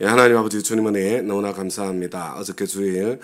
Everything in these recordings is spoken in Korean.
예, 하나님 아버지 주님 은혜 너무나 감사합니다. 어저께 주일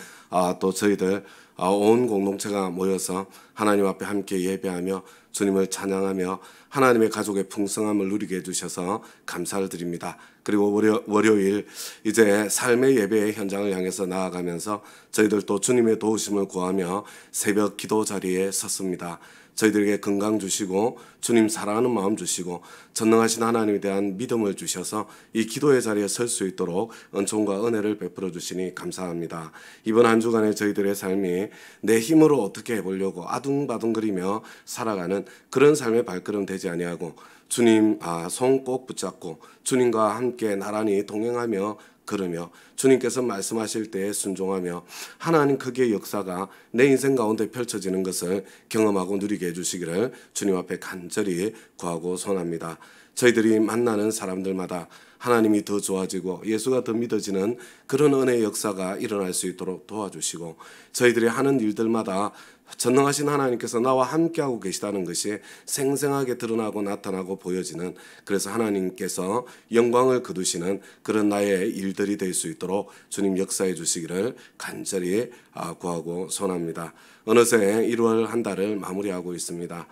또 저희들 온 공동체가 모여서 하나님 앞에 함께 예배하며 주님을 찬양하며 하나님의 가족의 풍성함을 누리게 해주셔서 감사를 드립니다. 그리고 월요일 이제 삶의 예배의 현장을 향해서 나아가면서 저희들 또 주님의 도우심을 구하며 새벽 기도 자리에 섰습니다. 저희들에게 건강 주시고 주님 사랑하는 마음 주시고 전능하신 하나님에 대한 믿음을 주셔서 이 기도의 자리에 설 수 있도록 은총과 은혜를 베풀어 주시니 감사합니다. 이번 한 주간의 저희들의 삶이 내 힘으로 어떻게 해보려고 아둥바둥거리며 살아가는 그런 삶의 발걸음 되지 아니하고 주님 손 꼭 붙잡고 주님과 함께 나란히 동행하며 걸으며 주님께서 말씀하실 때에 순종하며 하나님 크기의 역사가 내 인생 가운데 펼쳐지는 것을 경험하고 누리게 해주시기를 주님 앞에 간절히 구하고 소원합니다. 저희들이 만나는 사람들마다 하나님이 더 좋아지고 예수가 더 믿어지는 그런 은혜의 역사가 일어날 수 있도록 도와주시고 저희들이 하는 일들마다 전능하신 하나님께서 나와 함께하고 계시다는 것이 생생하게 드러나고 나타나고 보여지는, 그래서 하나님께서 영광을 거두시는 그런 나의 일들이 될 수 있도록 주님 역사해 주시기를 간절히 구하고 소원합니다. 어느새 1월 한 달을 마무리하고 있습니다.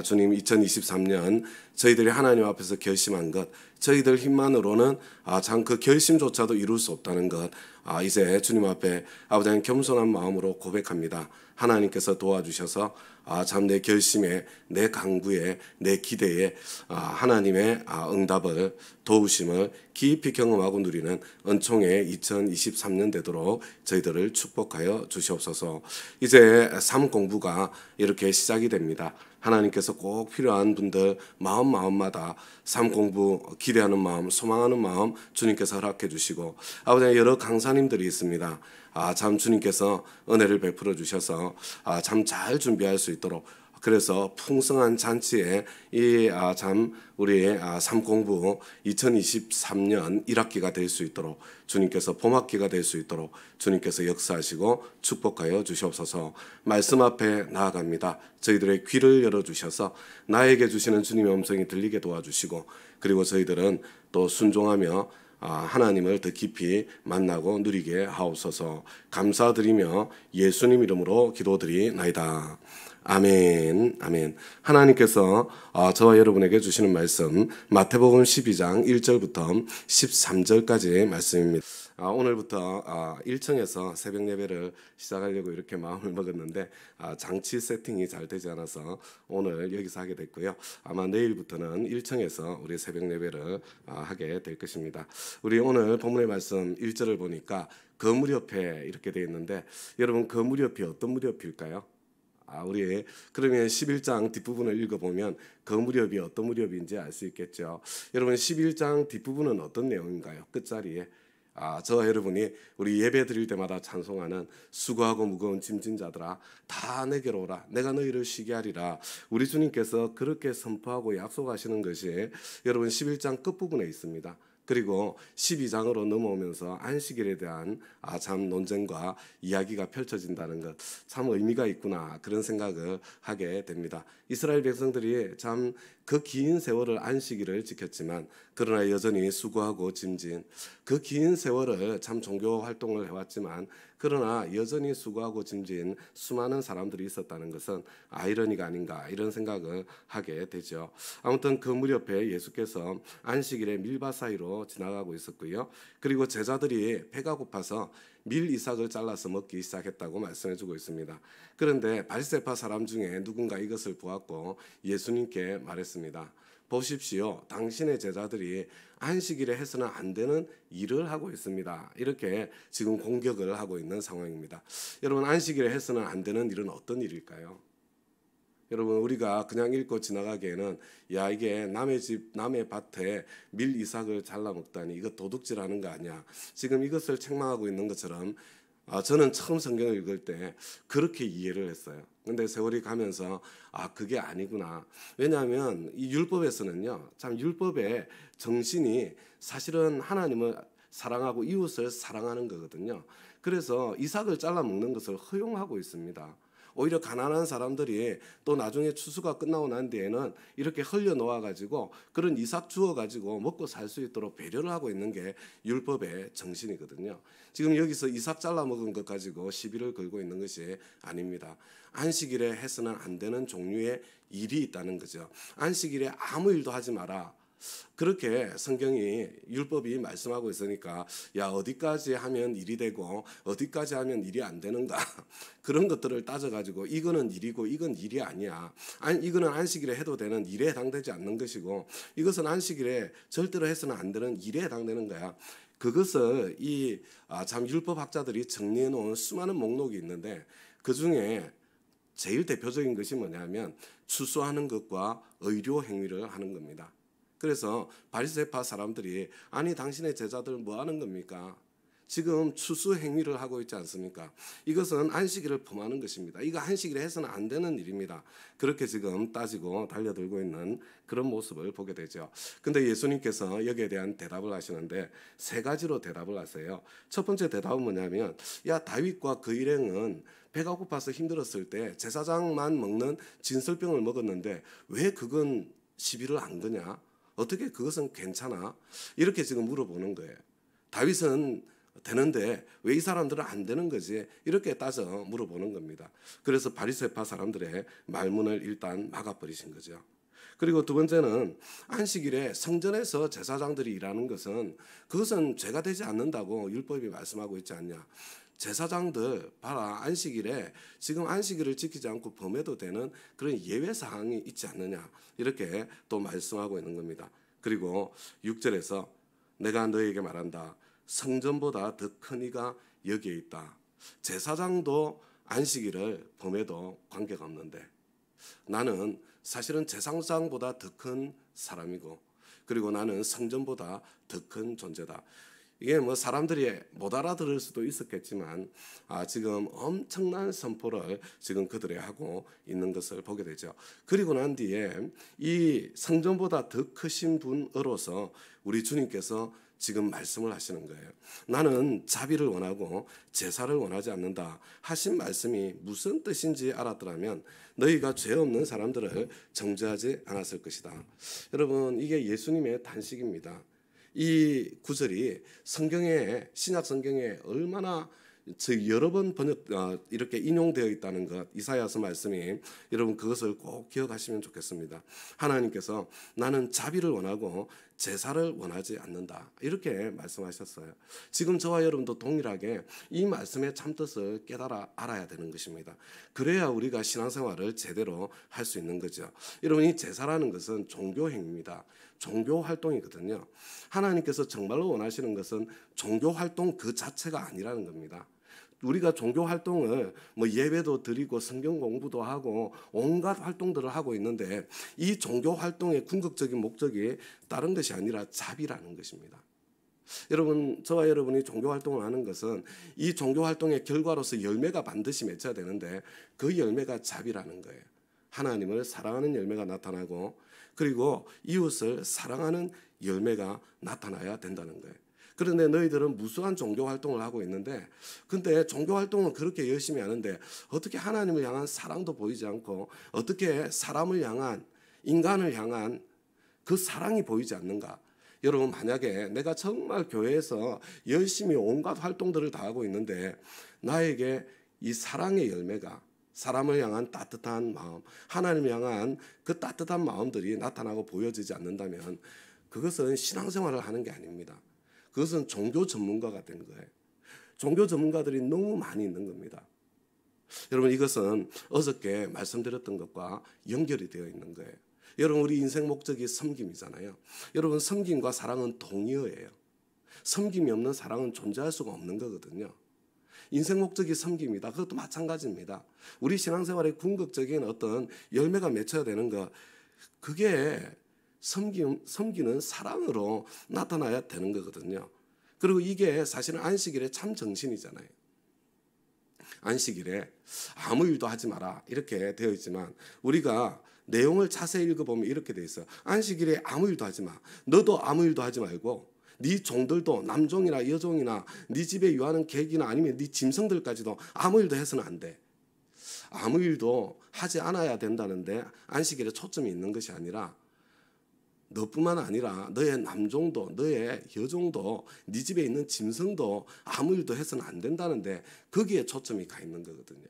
주님 2023년 저희들이 하나님 앞에서 결심한 것, 저희들 힘만으로는 참 그 결심조차도 이룰 수 없다는 것, 이제 주님 앞에 아버지 하나님 겸손한 마음으로 고백합니다. 하나님께서 도와주셔서 참 내 결심에, 내 강구에, 내 기대에 하나님의 응답을, 도우심을 깊이 경험하고 누리는 은총의 2023년 되도록 저희들을 축복하여 주시옵소서. 이제 삶 공부가 이렇게 시작이 됩니다. 하나님께서 꼭 필요한 분들 마음마다 삶 공부 기대하는 마음, 소망하는 마음 주님께서 허락해 주시고, 아버지 여러 강사님들이 있습니다. 참 주님께서 은혜를 베풀어 주셔서 참 잘 준비할 수 있도록, 그래서 풍성한 잔치에 참 우리 삶 공부 2023년 1학기가 될 수 있도록 주님께서 봄학기가 될 수 있도록 주님께서 역사하시고 축복하여 주시옵소서. 말씀 앞에 나아갑니다. 저희들의 귀를 열어주셔서 나에게 주시는 주님의 음성이 들리게 도와주시고, 그리고 저희들은 또 순종하며 하나님을 더 깊이 만나고 누리게 하옵소서. 감사드리며 예수님 이름으로 기도드리나이다. 아멘, 아멘. 하나님께서 저와 여러분에게 주시는 말씀 마태복음 12장 1절부터 13절까지의 말씀입니다. 오늘부터 1층에서 새벽 예배를 시작하려고 이렇게 마음을 먹었는데 장치 세팅이 잘 되지 않아서 오늘 여기서 하게 됐고요. 아마 내일부터는 1층에서 우리 새벽 예배를 하게 될 것입니다. 우리 오늘 본문의 말씀 1절을 보니까 거무렵에 이렇게 되어 있는데, 여러분 거무렵이 어떤 무렵일까요? 우리 그러면 11장 뒷부분을 읽어보면 그 무렵이 어떤 무렵인지 알 수 있겠죠. 여러분 11장 뒷부분은 어떤 내용인가요? 끝자리에 저와 여러분이 우리 예배 드릴 때마다 찬송하는 수고하고 무거운 짐진 자들아 다 내게로 오라 내가 너희를 쉬게 하리라. 우리 주님께서 그렇게 선포하고 약속하시는 것이 여러분 11장 끝부분에 있습니다. 그리고 12장으로 넘어오면서 안식일에 대한 참 논쟁과 이야기가 펼쳐진다는 것, 참 의미가 있구나 그런 생각을 하게 됩니다. 이스라엘 백성들이 참 그 긴 세월을 안식일을 지켰지만 그러나 여전히 수고하고 짐진, 그 긴 세월을 참 종교 활동을 해왔지만 그러나 여전히 수고하고 짐진 수많은 사람들이 있었다는 것은 아이러니가 아닌가 이런 생각을 하게 되죠. 아무튼 그 무렵에 예수께서 안식일에 밀밭 사이로 지나가고 있었고요. 그리고 제자들이 배가 고파서 밀 이삭을 잘라서 먹기 시작했다고 말씀해주고 있습니다. 그런데 바리새파 사람 중에 누군가 이것을 보았고 예수님께 말했습니다. 보십시오. 당신의 제자들이 안식일에 해서는 안 되는 일을 하고 있습니다. 이렇게 지금 공격을 하고 있는 상황입니다. 여러분 안식일에 해서는 안 되는 일은 어떤 일일까요? 여러분 우리가 그냥 읽고 지나가기에는 야 이게 남의 집 남의 밭에 밀 이삭을 잘라 먹다니 이거 도둑질하는 거 아니야. 지금 이것을 책망하고 있는 것처럼 저는 처음 성경을 읽을 때 그렇게 이해를 했어요. 근데 세월이 가면서 그게 아니구나. 왜냐하면 이 율법에서는요, 참 율법의 정신이 사실은 하나님을 사랑하고 이웃을 사랑하는 거거든요. 그래서 이삭을 잘라 먹는 것을 허용하고 있습니다. 오히려 가난한 사람들이 또 나중에 추수가 끝나고 난 뒤에는 이렇게 흘려 놓아 가지고 그런 이삭 주어 가지고 먹고 살 수 있도록 배려를 하고 있는 게 율법의 정신이거든요. 지금 여기서 이삭 잘라 먹은 것 가지고 시비를 걸고 있는 것이 아닙니다. 안식일에 해서는 안 되는 종류의 일이 있다는 거죠. 안식일에 아무 일도 하지 마라. 그렇게 성경이 율법이 말씀하고 있으니까 야 어디까지 하면 일이 되고 어디까지 하면 일이 안 되는가 그런 것들을 따져가지고 이거는 일이고 이건 일이 아니야. 아니 이거는 안식일에 해도 되는 일에 해당되지 않는 것이고 이것은 안식일에 절대로 해서는 안 되는 일에 해당되는 거야. 그것을 참 율법학자들이 정리해 놓은 수많은 목록이 있는데 그 중에 제일 대표적인 것이 뭐냐면 추수하는 것과 의료 행위를 하는 겁니다. 그래서 바리새파 사람들이 아니 당신의 제자들 뭐 하는 겁니까? 지금 추수 행위를 하고 있지 않습니까? 이것은 안식일을 범하는 것입니다. 이거 안식일에 해서는 안 되는 일입니다. 그렇게 지금 따지고 달려들고 있는 그런 모습을 보게 되죠. 근데 예수님께서 여기에 대한 대답을 하시는데 세 가지로 대답을 하세요. 첫 번째 대답은 뭐냐면 야 다윗과 그 일행은 배가 고파서 힘들었을 때 제사장만 먹는 진설병을 먹었는데 왜 그건 시비를 안 거냐? 어떻게 그것은 괜찮아? 이렇게 지금 물어보는 거예요. 다윗은 되는데 왜 이 사람들은 안 되는 거지? 이렇게 따져 물어보는 겁니다. 그래서 바리새파 사람들의 말문을 일단 막아버리신 거죠. 그리고 두 번째는 안식일에 성전에서 제사장들이 일하는 것은 그것은 죄가 되지 않는다고 율법이 말씀하고 있지 않냐. 제사장들 봐라 안식일에 지금 안식일을 지키지 않고 범해도 되는 그런 예외 사항이 있지 않느냐 이렇게 또 말씀하고 있는 겁니다. 그리고 6절에서 내가 너에게 말한다. 성전보다 더 큰 이가 여기에 있다. 제사장도 안식일을 범해도 관계가 없는데 나는 사실은 제사장보다 더 큰 사람이고 그리고 나는 성전보다 더 큰 존재다. 이게 뭐 사람들이 못 알아들을 수도 있었겠지만 지금 엄청난 선포를 지금 그들이 하고 있는 것을 보게 되죠. 그리고 난 뒤에 이 성전보다 더 크신 분으로서 우리 주님께서 지금 말씀을 하시는 거예요. 나는 자비를 원하고 제사를 원하지 않는다 하신 말씀이 무슨 뜻인지 알았더라면 너희가 죄 없는 사람들을 정죄하지 않았을 것이다. 여러분 이게 예수님의 단식입니다. 이 구절이 성경에 신약 성경에 얼마나 여러 번 이렇게 인용되어 있다는 것 이사야서 말씀이 여러분 그것을 꼭 기억하시면 좋겠습니다. 하나님께서 나는 자비를 원하고 제사를 원하지 않는다 이렇게 말씀하셨어요. 지금 저와 여러분도 동일하게 이 말씀의 참뜻을 깨달아 알아야 되는 것입니다. 그래야 우리가 신앙생활을 제대로 할 수 있는 거죠. 여러분 이 제사라는 것은 종교행위입니다. 종교활동이거든요. 하나님께서 정말로 원하시는 것은 종교활동 그 자체가 아니라는 겁니다. 우리가 종교 활동을 뭐 예배도 드리고 성경 공부도 하고 온갖 활동들을 하고 있는데 이 종교 활동의 궁극적인 목적이 다른 것이 아니라 자비라는 것입니다. 여러분 저와 여러분이 종교 활동을 하는 것은 이 종교 활동의 결과로서 열매가 반드시 맺혀야 되는데 그 열매가 자비라는 거예요. 하나님을 사랑하는 열매가 나타나고 그리고 이웃을 사랑하는 열매가 나타나야 된다는 거예요. 그런데 너희들은 무수한 종교 활동을 하고 있는데 근데 종교 활동은 그렇게 열심히 하는데 어떻게 하나님을 향한 사랑도 보이지 않고 어떻게 사람을 향한 인간을 향한 그 사랑이 보이지 않는가? 여러분 만약에 내가 정말 교회에서 열심히 온갖 활동들을 다 하고 있는데 나에게 이 사랑의 열매가 사람을 향한 따뜻한 마음 하나님을 향한 그 따뜻한 마음들이 나타나고 보여지지 않는다면 그것은 신앙생활을 하는 게 아닙니다. 그것은 종교 전문가가 된 거예요. 종교 전문가들이 너무 많이 있는 겁니다. 여러분 이것은 어저께 말씀드렸던 것과 연결이 되어 있는 거예요. 여러분 우리 인생 목적이 섬김이잖아요. 여러분 섬김과 사랑은 동의어예요. 섬김이 없는 사랑은 존재할 수가 없는 거거든요. 인생 목적이 섬김이다. 그것도 마찬가지입니다. 우리 신앙생활의 궁극적인 어떤 열매가 맺혀야 되는 것 그게 섬기는 사랑으로 나타나야 되는 거거든요. 그리고 이게 사실은 안식일의 참 정신이잖아요. 안식일에 아무 일도 하지 마라 이렇게 되어 있지만 우리가 내용을 자세히 읽어보면 이렇게 되어 있어요. 안식일에 아무 일도 하지 마. 너도 아무 일도 하지 말고 네 종들도 남종이나 여종이나 네 집에 유하는 객이나 아니면 네 짐승들까지도 아무 일도 해서는 안 돼. 아무 일도 하지 않아야 된다는데 안식일에 초점이 있는 것이 아니라 너뿐만 아니라 너의 남종도 너의 여종도 네 집에 있는 짐승도 아무 일도 해서는 안 된다는데 거기에 초점이 가 있는 거거든요.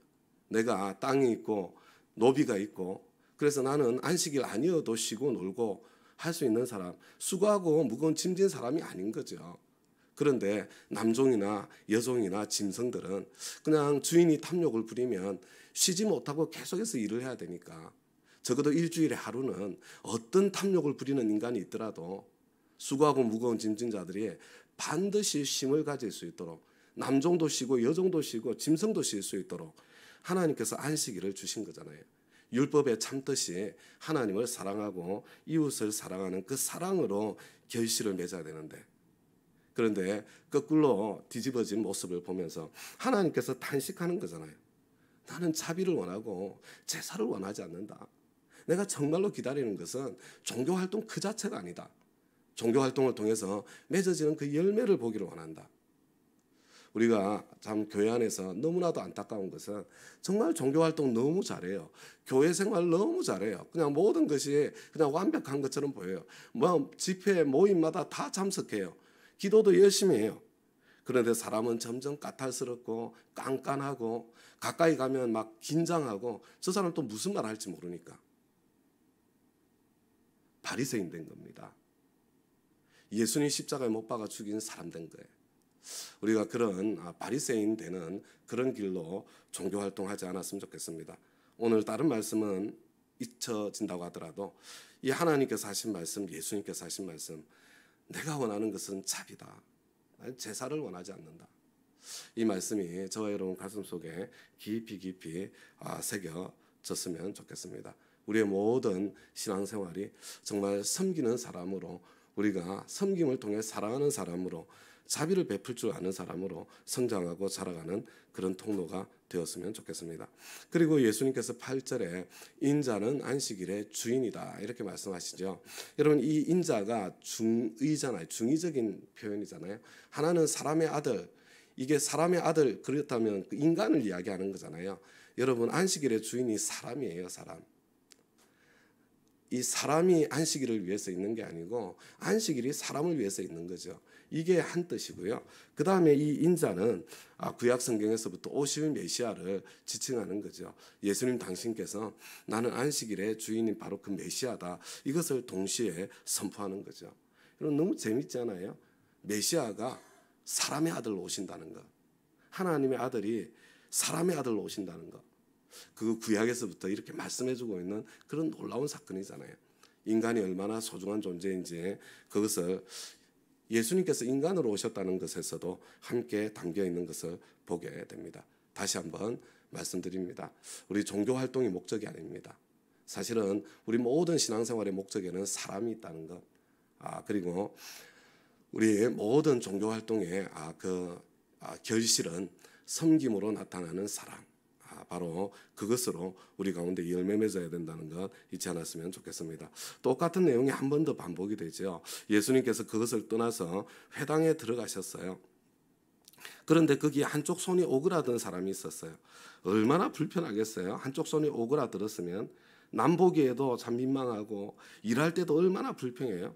내가 땅이 있고 노비가 있고 그래서 나는 안식일 아니어도 쉬고 놀고 할 수 있는 사람, 수고하고 무거운 짐진 사람이 아닌 거죠. 그런데 남종이나 여종이나 짐승들은 그냥 주인이 탐욕을 부리면 쉬지 못하고 계속해서 일을 해야 되니까 적어도 일주일에 하루는 어떤 탐욕을 부리는 인간이 있더라도 수고하고 무거운 짐진자들이 반드시 쉼을 가질 수 있도록 남종도 쉬고 여종도 쉬고 짐승도 쉴 수 있도록 하나님께서 안식일을 주신 거잖아요. 율법에 참듯이 하나님을 사랑하고 이웃을 사랑하는 그 사랑으로 결실을 맺어야 되는데 그런데 거꾸로 뒤집어진 모습을 보면서 하나님께서 탄식하는 거잖아요. 나는 자비를 원하고 제사를 원하지 않는다. 내가 정말로 기다리는 것은 종교활동 그 자체가 아니다. 종교활동을 통해서 맺어지는 그 열매를 보기를 원한다. 우리가 참 교회 안에서 너무나도 안타까운 것은 정말 종교활동 너무 잘해요. 교회 생활 너무 잘해요. 그냥 모든 것이 그냥 완벽한 것처럼 보여요. 뭐 집회 모임마다 다 참석해요. 기도도 열심히 해요. 그런데 사람은 점점 까탈스럽고 깐깐하고 가까이 가면 막 긴장하고 저 사람 또 무슨 말 할지 모르니까 바리새인 된 겁니다. 예수님 십자가에 못 박아 죽인 사람 된 거예요. 우리가 그런 바리새인 되는 그런 길로 종교활동하지 않았으면 좋겠습니다. 오늘 다른 말씀은 잊혀진다고 하더라도 이 하나님께서 하신 말씀, 예수님께서 하신 말씀, 내가 원하는 것은 자비다. 제사를 원하지 않는다. 이 말씀이 저와 여러분 가슴 속에 깊이 새겨졌으면 좋겠습니다. 우리의 모든 신앙생활이 정말 섬기는 사람으로 우리가 섬김을 통해 사랑하는 사람으로 자비를 베풀 줄 아는 사람으로 성장하고 자라가는 그런 통로가 되었으면 좋겠습니다. 그리고 예수님께서 8절에 인자는 안식일의 주인이다 이렇게 말씀하시죠. 여러분 이 인자가 중의잖아요. 중의적인 표현이잖아요. 하나는 사람의 아들, 이게 사람의 아들 그렇다면 인간을 이야기하는 거잖아요. 여러분 안식일의 주인이 사람이에요. 사람. 이 사람이 안식일을 위해서 있는 게 아니고 안식일이 사람을 위해서 있는 거죠. 이게 한 뜻이고요. 그 다음에 이 인자는 구약 성경에서부터 오실 메시아를 지칭하는 거죠. 예수님 당신께서 나는 안식일의 주인이 바로 그 메시아다. 이것을 동시에 선포하는 거죠. 여러분 너무 재밌지 않아요? 메시아가 사람의 아들로 오신다는 것. 하나님의 아들이 사람의 아들로 오신다는 것. 그 구약에서부터 이렇게 말씀해주고 있는 그런 놀라운 사건이잖아요. 인간이 얼마나 소중한 존재인지 그것을 예수님께서 인간으로 오셨다는 것에서도 함께 담겨 있는 것을 보게 됩니다. 다시 한번 말씀드립니다. 우리 종교활동이 목적이 아닙니다. 사실은 우리 모든 신앙생활의 목적에는 사람이 있다는 것. 그리고 우리 모든 종교활동의 결실은 섬김으로 나타나는 사랑. 바로 그것으로 우리 가운데 열매 맺어야 된다는 것 잊지 않았으면 좋겠습니다. 똑같은 내용이 한 번 더 반복이 되죠. 예수님께서 그것을 떠나서 회당에 들어가셨어요. 그런데 거기에 한쪽 손이 오그라든 사람이 있었어요. 얼마나 불편하겠어요. 한쪽 손이 오그라들었으면 남 보기에도 참 민망하고 일할 때도 얼마나 불편해요.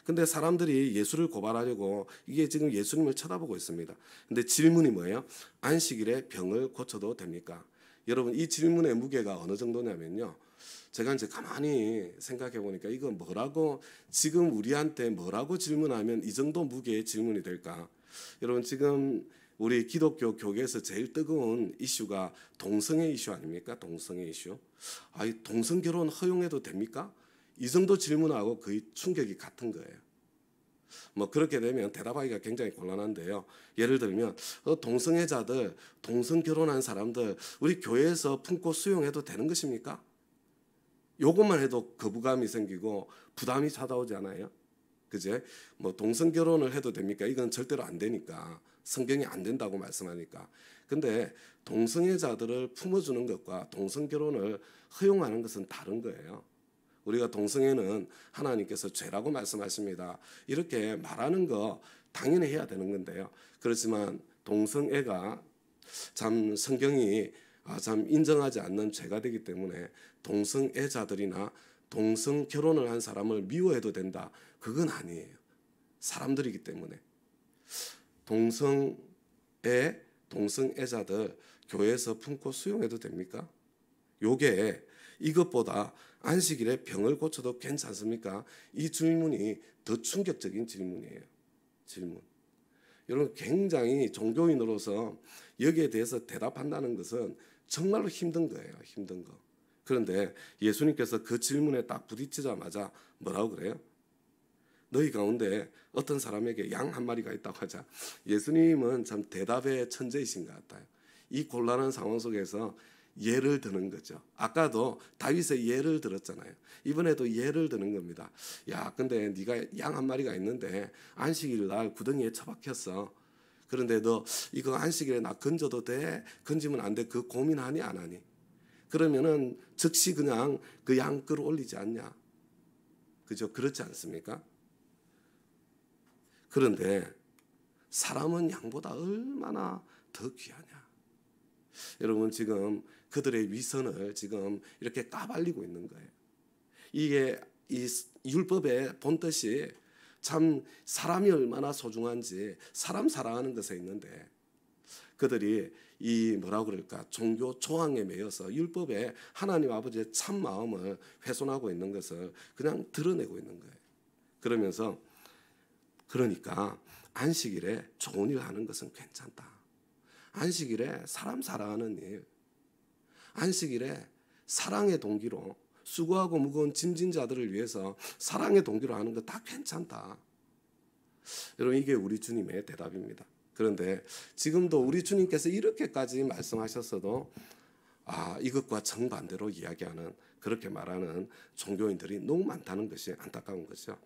근데 사람들이 예수를 고발하려고 이게 지금 예수님을 쳐다보고 있습니다. 근데 질문이 뭐예요? 안식일에 병을 고쳐도 됩니까? 여러분 이 질문의 무게가 어느 정도냐면요. 제가 이제 가만히 생각해 보니까 이거 뭐라고 지금 우리한테 뭐라고 질문하면 이 정도 무게의 질문이 될까? 여러분 지금 우리 기독교 교계에서 제일 뜨거운 이슈가 동성애 이슈 아닙니까? 동성애 이슈. 이 동성 결혼 허용해도 됩니까? 이 정도 질문하고 거의 충격이 같은 거예요. 뭐 그렇게 되면 대답하기가 굉장히 곤란한데요. 예를 들면 동성애자들, 동성 결혼한 사람들 우리 교회에서 품고 수용해도 되는 것입니까? 요것만 해도 거부감이 생기고 부담이 찾아오지 않아요? 그제? 뭐 동성 결혼을 해도 됩니까? 이건 절대로 안 되니까. 성경이 안 된다고 말씀하니까. 근데 동성애자들을 품어주는 것과 동성 결혼을 허용하는 것은 다른 거예요. 우리가 동성애는 하나님께서 죄라고 말씀하십니다. 이렇게 말하는 거 당연히 해야 되는 건데요. 그렇지만 동성애가 참 성경이 참 인정하지 않는 죄가 되기 때문에 동성애자들이나 동성 결혼을 한 사람을 미워해도 된다. 그건 아니에요. 사람들이기 때문에. 동성애자들 교회에서 품고 수용해도 됩니까? 요게 이것보다 안식일에 병을 고쳐도 괜찮습니까? 이 질문이 더 충격적인 질문이에요. 질문. 여러분 굉장히 종교인으로서 여기에 대해서 대답한다는 것은 정말로 힘든 거예요. 힘든 거. 그런데 예수님께서 그 질문에 딱 부딪히자마자 뭐라고 그래요? 너희 가운데 어떤 사람에게 양 한 마리가 있다고 하자. 예수님은 참 대답의 천재이신 것 같아요. 이 곤란한 상황 속에서 예를 드는 거죠. 아까도 다윗의 예를 들었잖아요. 이번에도 예를 드는 겁니다. 야, 근데 네가 양 한 마리가 있는데 안식일 날 구덩이에 처박혔어. 그런데 너 이거 안식일에 나 건져도 돼? 건지면 안 돼? 그 고민하니 안 하니? 그러면은 즉시 그냥 그 양 끌어올리지 않냐? 그죠? 그렇지 않습니까? 그런데 사람은 양보다 얼마나 더 귀하냐? 여러분 지금 그들의 위선을 지금 이렇게 까발리고 있는 거예요. 이게 이 율법의 본뜻이 참 사람이 얼마나 소중한지 사람 사랑하는 것에 있는데 그들이 이 뭐라고 그럴까 종교 조항에 매여서 율법에 하나님 아버지의 참 마음을 훼손하고 있는 것을 그냥 드러내고 있는 거예요. 그러니까 안식일에 좋은 일 하는 것은 괜찮다. 안식일에 사람 사랑하는 일, 안식일에 사랑의 동기로 수고하고 무거운 짐진 자들을 위해서 사랑의 동기로 하는 거 다 괜찮다. 여러분 이게 우리 주님의 대답입니다. 그런데 지금도 우리 주님께서 이렇게까지 말씀하셨어도 이것과 정반대로 이야기하는 그렇게 말하는 종교인들이 너무 많다는 것이 안타까운 것이죠.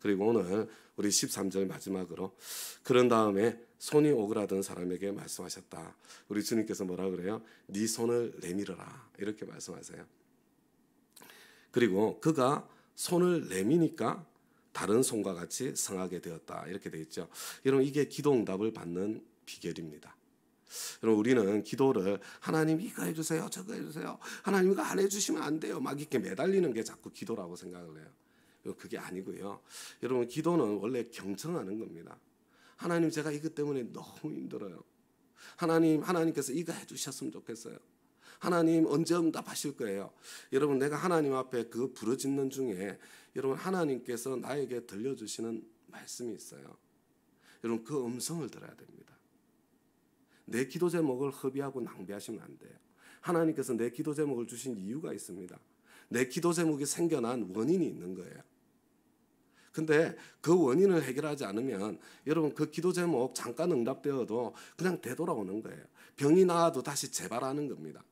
그리고 오늘 우리 13절 마지막으로 그런 다음에 손이 오그라든 사람에게 말씀하셨다. 우리 주님께서 뭐라 그래요? 네 손을 내밀어라 이렇게 말씀하세요. 그리고 그가 손을 내미니까 다른 손과 같이 성하게 되었다 이렇게 돼 있죠. 여러분 이게 기도 응답을 받는 비결입니다. 여러분 우리는 기도를 하나님 이거 해주세요 저거 해주세요 하나님 이거 안 해주시면 안 돼요 막 이렇게 매달리는 게 자꾸 기도라고 생각을 해요. 그게 아니고요. 여러분 기도는 원래 경청하는 겁니다. 하나님 제가 이것 때문에 너무 힘들어요. 하나님께서 이거 해주셨으면 좋겠어요. 하나님 언제 응답하실 거예요. 여러분 내가 하나님 앞에 그 부르짖는 중에 여러분 하나님께서 나에게 들려주시는 말씀이 있어요. 여러분 그 음성을 들어야 됩니다. 내 기도 제목을 허비하고 낭비하시면 안 돼요. 하나님께서 내 기도 제목을 주신 이유가 있습니다. 내 기도 제목이 생겨난 원인이 있는 거예요. 근데 그 원인을 해결하지 않으면 여러분 그 기도 제목 잠깐 응답되어도 그냥 되돌아오는 거예요. 병이 나아도 다시 재발하는 겁니다.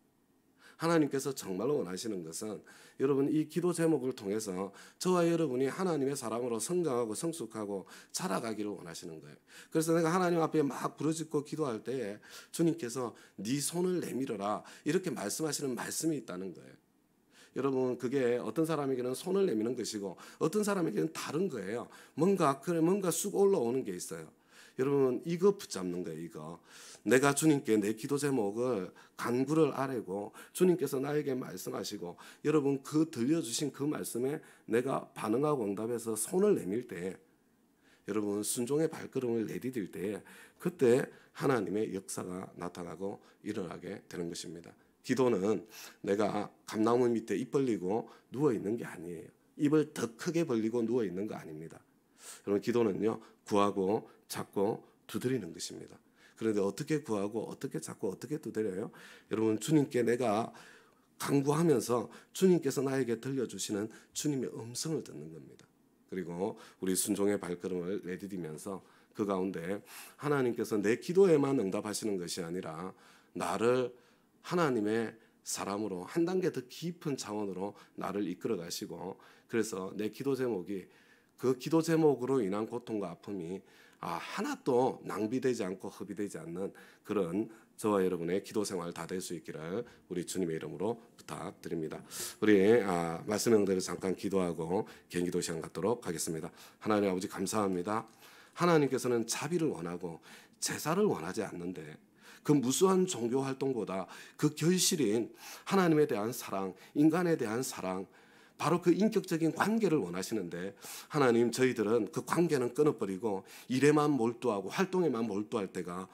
하나님께서 정말로 원하시는 것은 여러분 이 기도 제목을 통해서 저와 여러분이 하나님의 사람으로 성장하고 성숙하고 자라가기를 원하시는 거예요. 그래서 내가 하나님 앞에 막 부르짖고 기도할 때에 주님께서 네 손을 내밀어라 이렇게 말씀하시는 말씀이 있다는 거예요. 여러분 그게 어떤 사람에게는 손을 내미는 것이고 어떤 사람에게는 다른 거예요. 뭔가 쑥 올라오는 게 있어요. 여러분 이거 붙잡는 거예요. 이거 내가 주님께 내 기도 제목을 간구를 아뢰고 주님께서 나에게 말씀하시고 여러분 그 들려주신 그 말씀에 내가 반응하고 응답해서 손을 내밀 때 여러분 순종의 발걸음을 내디딜 때 그때 하나님의 역사가 나타나고 일어나게 되는 것입니다. 기도는 내가 감나무 밑에 입 벌리고 누워있는 게 아니에요. 입을 더 크게 벌리고 누워있는 거 아닙니다. 여러분 기도는요 구하고 찾고 두드리는 것입니다. 그런데 어떻게 구하고 어떻게 찾고 어떻게 두드려요? 여러분 주님께 내가 간구하면서 주님께서 나에게 들려주시는 주님의 음성을 듣는 겁니다. 그리고 우리 순종의 발걸음을 내디디면서 그 가운데 하나님께서 내 기도에만 응답하시는 것이 아니라 나를 하나님의 사람으로 한 단계 더 깊은 차원으로 나를 이끌어 가시고 그래서 내 기도 제목이 그 기도 제목으로 인한 고통과 아픔이 하나도 낭비되지 않고 허비되지 않는 그런 저와 여러분의 기도 생활 다 될 수 있기를 우리 주님의 이름으로 부탁드립니다. 우리 말씀의 응답을 잠깐 기도하고 개인기도 시간 갖도록 하겠습니다. 하나님 아버지 감사합니다. 하나님께서는 자비를 원하고 제사를 원하지 않는데 그 무수한 종교 활동보다 그 결실인 하나님에 대한 사랑, 인간에 대한 사랑, 바로 그 인격적인 관계를 원하시는데 하나님, 저희들은 그 관계는 끊어버리고 일에만 몰두하고 활동에만 몰두할 때가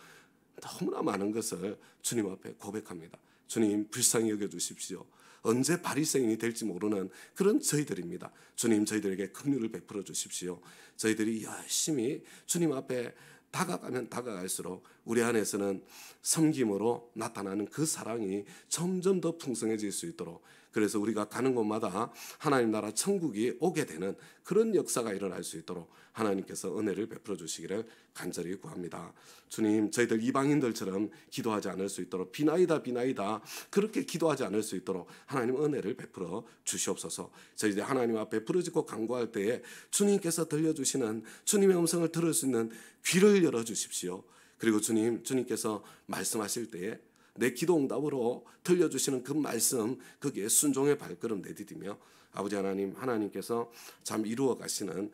너무나 많은 것을 주님 앞에 고백합니다. 주님, 불쌍히 여겨주십시오. 언제 바리새인이 될지 모르는 그런 저희들입니다. 주님, 저희들에게 긍휼을 베풀어 주십시오. 저희들이 열심히 주님 앞에 다가가면 다가갈수록 우리 안에서는 섬김으로 나타나는 그 사랑이 점점 더 풍성해질 수 있도록, 그래서 우리가 가는 곳마다 하나님 나라 천국이 오게 되는 그런 역사가 일어날 수 있도록 하나님께서 은혜를 베풀어 주시기를 간절히 구합니다. 주님, 저희들 이방인들처럼 기도하지 않을 수 있도록, 비나이다 비나이다 그렇게 기도하지 않을 수 있도록 하나님 은혜를 베풀어 주시옵소서. 저희들 하나님 앞에 부르짖고 간구할 때에 주님께서 들려주시는 주님의 음성을 들을 수 있는 귀를 열어주십시오. 그리고 주님께서 말씀하실 때에 내 기도 응답으로 들려주시는 그 말씀, 거기에 순종의 발걸음 내디디며 아버지 하나님, 하나님께서 참 이루어 가시는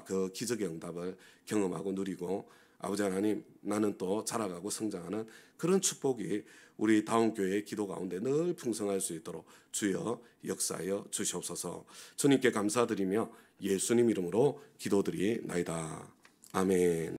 그 기적의 응답을 경험하고 누리고, 아버지 하나님, 나는 또 자라가고 성장하는 그런 축복이 우리 다운교회의 기도 가운데 늘 풍성할 수 있도록 주여 역사하여 주시옵소서. 주님께 감사드리며 예수님 이름으로 기도드리나이다. 아멘.